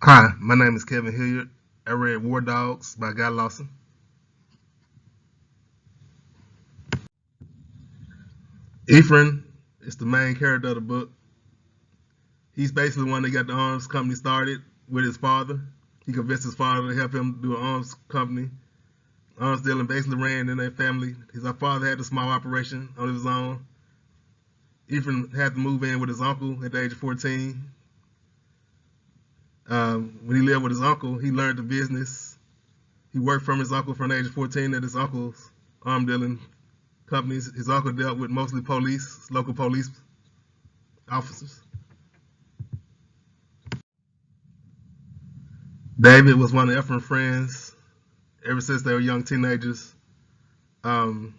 Hi, my name is Kevin Hilliard. I read War Dogs by Guy Lawson. Ephraim is the main character of the book. He's basically the one that got the arms company started with his father. He convinced his father to help him do an arms company. Arms dealing basically ran in their family. His father had a small operation on his own. Ephraim had to move in with his uncle at the age of 14. When he lived with his uncle, he learned the business. He worked from his uncle from the age of 14 at his uncle's arm dealing companies. His uncle dealt with mostly police, local police officers. David was one of Ephraim's friends ever since they were young teenagers. Um,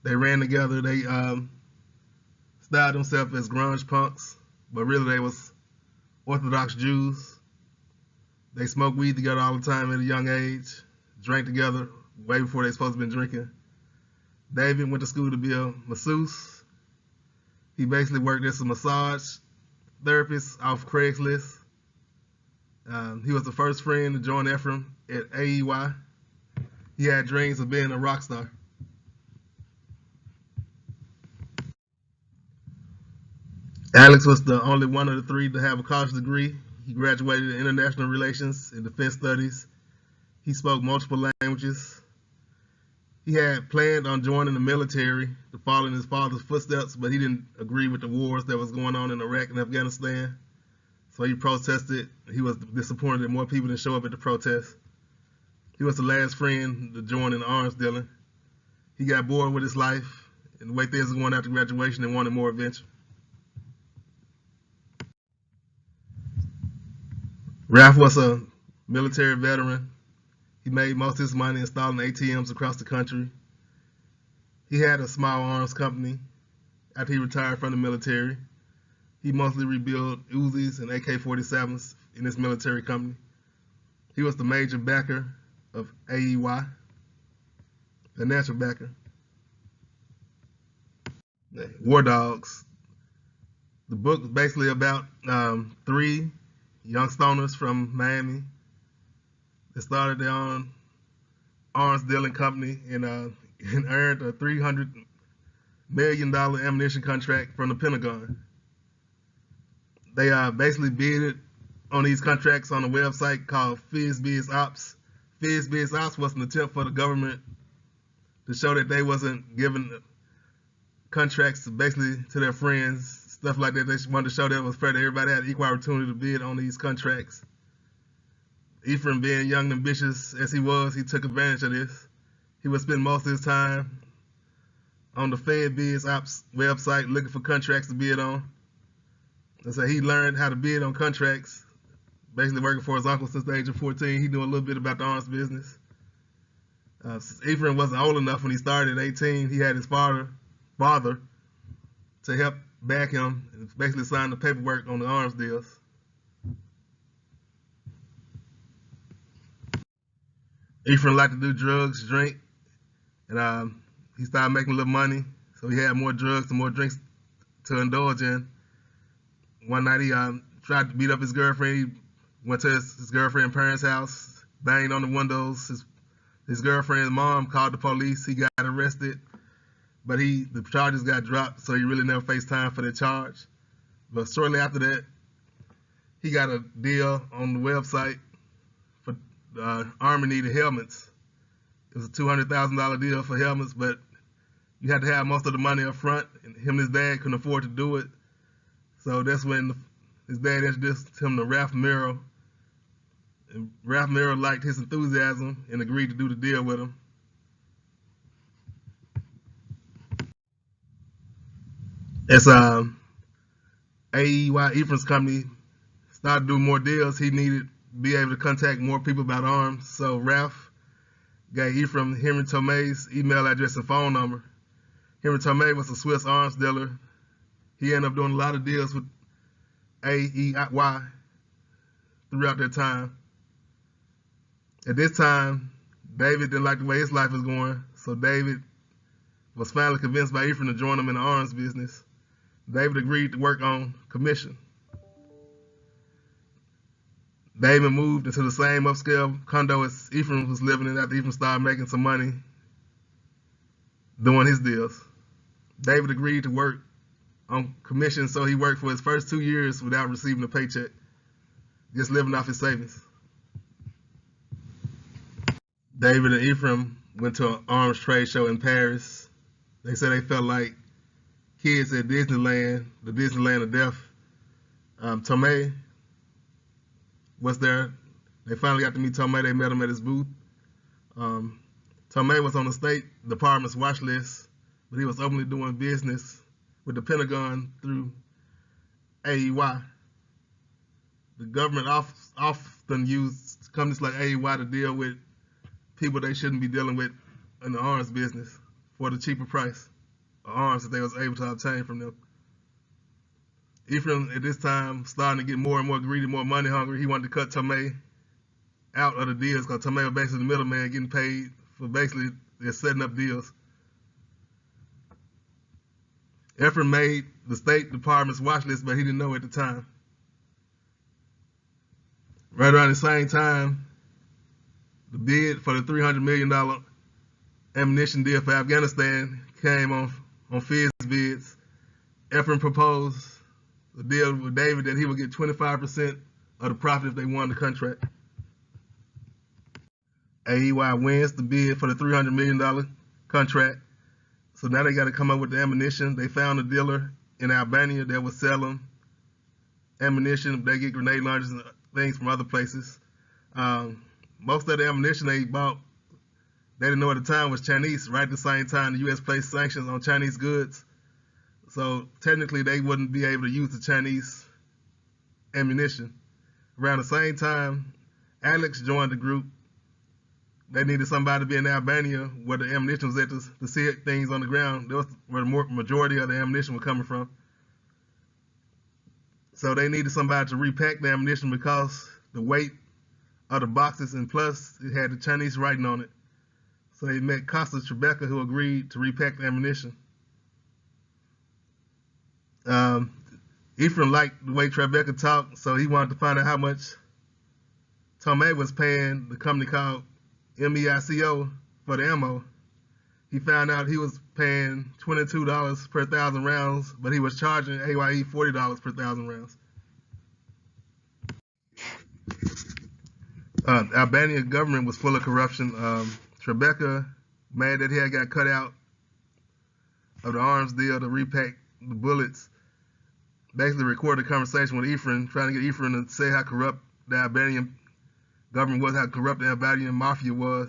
they ran together. They styled themselves as grunge punks, but really they was Orthodox Jews. They smoked weed together all the time at a young age, drank together way before they supposed to been drinking. David went to school to be a masseuse. He basically worked as a massage therapist off Craigslist. He was the first friend to join Ephraim at AEY. He had dreams of being a rock star. Alex was the only one of the three to have a college degree. He graduated in international relations and defense studies. He spoke multiple languages. He had planned on joining the military to follow in his father's footsteps, but he didn't agree with the wars that was going on in Iraq and Afghanistan. So he protested. He was disappointed that more people didn't show up at the protest. He was the last friend to join in the arms dealing. He got bored with his life and the way things were going after graduation and wanted more adventure. Ralph was a military veteran. He made most of his money installing ATMs across the country. He had a small arms company after he retired from the military. He mostly rebuilt Uzis and AK-47s in his military company. He was the major backer of AEY, the natural backer. War Dogs. The book is basically about three young stoners from Miami that started their own arms dealing company and earned a $300 million ammunition contract from the Pentagon. They basically bid on these contracts on a website called FizBiz Ops. FizBiz Ops was an attempt for the government to show that they wasn't giving contracts basically to their friends, stuff like that. They wanted to show that it was fair that everybody had equal opportunity to bid on these contracts. Ephraim, being young and ambitious as he was, he took advantage of this. He would spend most of his time on the FedBiz Ops website looking for contracts to bid on. And so he learned how to bid on contracts, basically working for his uncle since the age of 14. He knew a little bit about the arms business. Ephraim wasn't old enough when he started at 18. He had his father to help back him and basically sign the paperwork on the arms deals. Ephraim liked to do drugs, drink, and he started making a little money. So he had more drugs and more drinks to indulge in. One night he tried to beat up his girlfriend. He went to his girlfriend's parents' house, banged on the windows. His girlfriend's mom called the police. He got arrested, but the charges got dropped, so he really never faced time for the charge. But shortly after that, he got a deal on the website for Army needed helmets. It was a $200,000 deal for helmets, but you had to have most of the money up front, and him and his dad couldn't afford to do it. So that's when his dad introduced him to Ralph Merrill. And Ralph Merrill liked his enthusiasm and agreed to do the deal with him. As AEY Ephraim's company started doing more deals, he needed to be able to contact more people about arms. So Ralph gave Ephraim Henry Tomei's email address and phone number. Henry Tomei was a Swiss arms dealer. He ended up doing a lot of deals with AEY throughout that time. At this time, David didn't like the way his life was going, so David was finally convinced by Ephraim to join him in the arms business. David agreed to work on commission. David moved into the same upscale condo as Ephraim was living in after Ephraim started making some money doing his deals. David agreed to work on commission, so he worked for his first 2 years without receiving a paycheck, just living off his savings. David and Ephraim went to an arms trade show in Paris. They said they felt like kids at Disneyland, the Disneyland of death. Tomei was there. They finally got to meet Tomei. They met him at his booth. Tomei was on the State Department's watch list, but he was openly doing business with the Pentagon through AEY. The government often used companies like AEY to deal with people they shouldn't be dealing with in the arms business for the cheaper price of arms that they was able to obtain from them. Ephraim, at this time, starting to get more and more greedy, more money hungry. He wanted to cut Tomei out of the deals because Tomei was basically the middleman getting paid for basically just setting up deals. Ephraim made the State Department's watch list, but he didn't know at the time. Right around the same time, the bid for the $300 million ammunition deal for Afghanistan came on Fizz bids. Ephraim proposed a deal with David that he would get 25% of the profit if they won the contract. AEY wins the bid for the $300 million contract. So now they got to come up with the ammunition. They found a dealer in Albania that was selling ammunition. They get grenade launchers and things from other places. Most of the ammunition they bought, they didn't know at the time, was Chinese. Right at the same time, the U.S. placed sanctions on Chinese goods. So technically, they wouldn't be able to use the Chinese ammunition. Around the same time, Alex joined the group. They needed somebody to be in Albania where the ammunition was at to see things on the ground. That was where the majority of the ammunition was coming from. So they needed somebody to repack the ammunition because the weight of the boxes, and plus it had the Chinese writing on it. So they met Costa Tribeca, who agreed to repack the ammunition. Ephraim liked the way Tribeca talked, so he wanted to find out how much Tomei was paying the company called MEICO for the ammo. He found out he was paying $22 per 1,000 rounds, but he was charging AYE $40 per 1,000 rounds. Albanian government was full of corruption. Tribeca, mad that he had got cut out of the arms deal to repack the bullets, basically recorded a conversation with Ephraim, trying to get Ephraim to say how corrupt the Albanian government was, how corrupt the Albanian mafia was.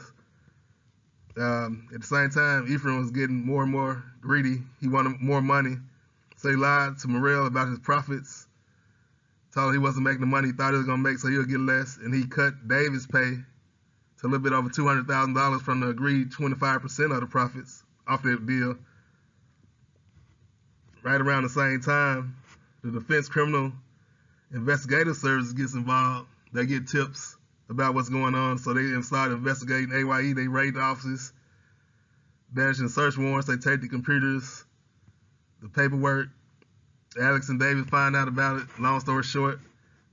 At the same time, Ephraim was getting more and more greedy. He wanted more money. So he lied to Morel about his profits, told him he wasn't making the money he thought he was going to make, so he'll get less. And he cut David's pay to a little bit over $200,000 from the agreed 25% of the profits off that deal. Right around the same time, the Defense Criminal Investigative Service gets involved. They get tips about what's going on, so they started investigating AYE. They raid the offices, banishing search warrants. They take the computers, the paperwork. Alex and David find out about it. Long story short,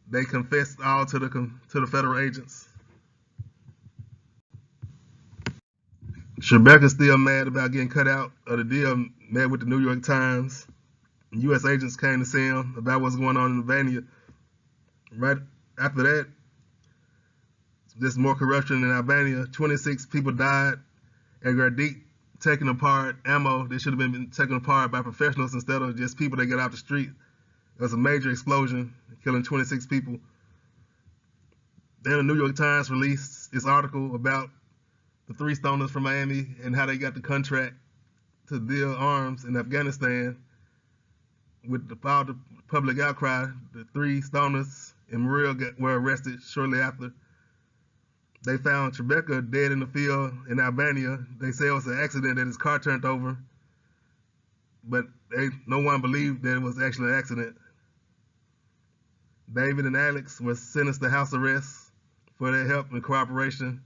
they confessed all to the federal agents. Tribeca's still mad about getting cut out of the deal. Met with the New York Times. U.S. agents came to see him about what's going on in Albania. Right after that, there's more corruption in Albania. 26 people died at Gardit, taking apart ammo that should have been taken apart by professionals instead of just people that get off the street. It was a major explosion, killing 26 people. Then the New York Times released its article about the three stoners from Miami and how they got the contract to deal arms in Afghanistan. With the public outcry, the three stoners in Morel were arrested shortly after. They found Tribeca dead in the field in Albania. They say it was an accident that his car turned over, but no one believed that it was actually an accident. David and Alex were sentenced to house arrest for their help and cooperation.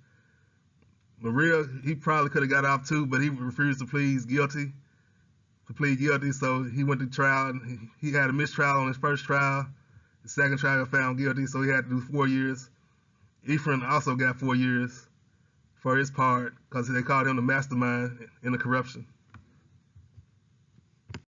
Morel, he probably could have got off too, but he refused to plead guilty, so he went to trial. He had a mistrial on his first trial. The second trial found guilty, so he had to do 4 years. Ephraim also got 4 years for his part because they called him the mastermind in the corruption.